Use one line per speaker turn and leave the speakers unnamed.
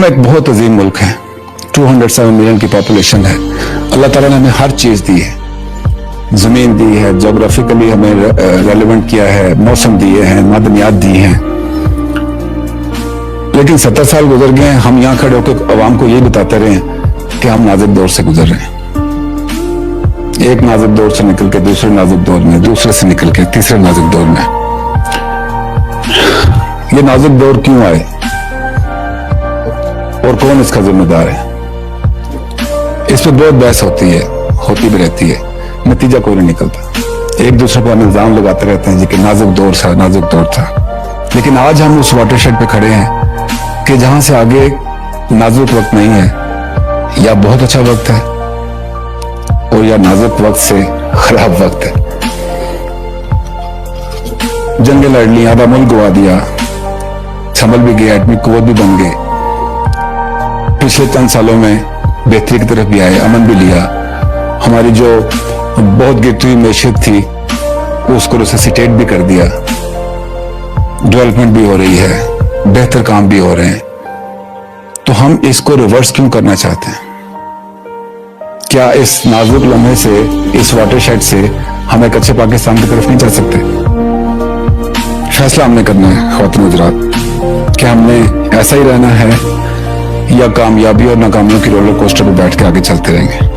ہم ایک بہت عظیم ملک ہیں, 207 ملین کی پاپولیشن ہے. اللہ تعالیٰ نے ہمیں ہر چیز دی ہے, زمین دی ہے, جغرافیکلی ہمیں ریلیونٹ کیا ہے, موسم دیے ہیں, معدنیات دی ہیں. لیکن 70 سال گزر گئے ہیں, ہم یہاں کھڑے ہو کے عوام کو یہ بتاتے رہے ہیں کہ ہم نازک دور سے گزر رہے ہیں. ایک نازک دور سے نکل کے دوسرے نازک دور میں, دوسرے سے نکل کے تیسرے نازک دور میں. یہ نازک دور کیوں آئے اور کون اس کا ذمہ دار ہے؟ اس پہ بہت بحث ہوتی بھی رہتی ہے, نتیجہ کوئی نہیں نکلتا. ایک دوسرے کو الزام لگاتے رہتے ہیں جی کہ نازک دور تھا, نازک دور تھا. لیکن آج ہم اس واٹر شیڈ پہ کھڑے ہیں کہ جہاں سے آگے نازک وقت نہیں ہے, یا بہت اچھا وقت ہے اور یا نازک وقت سے خراب وقت ہے. جنگیں لڑ لی, آدھا ملک گوا دیا, سنبھل بھی گیا, ایٹمی قوت بھی بن گئے. پچھلے چند سالوں میں بہتری کی طرف بھی آئے, امن بھی لیا. ہماری جو بہت گرتی ہوئی معیشت تھی اس کو ریسسیٹیٹ بھی کر دیا. ڈیولپمنٹ بھی ہو رہی ہے, بہتر کام بھی ہو رہے ہیں. تو ہم اس کو ریورس کیوں کرنا چاہتے ہیں؟ کیا اس نازک لمحے سے, اس واٹر شیڈ سے ہم ایک اچھے پاکستان کی طرف نہیں چل سکتے؟ فیصلہ ہم نے کرنا ہے خواتین حضرات, کہ ہم نے ایسا ہی رہنا ہے یا کامیابی اور ناکامیوں کی رولر کوسٹر پہ بیٹھ کے آگے چلتے رہیں گے.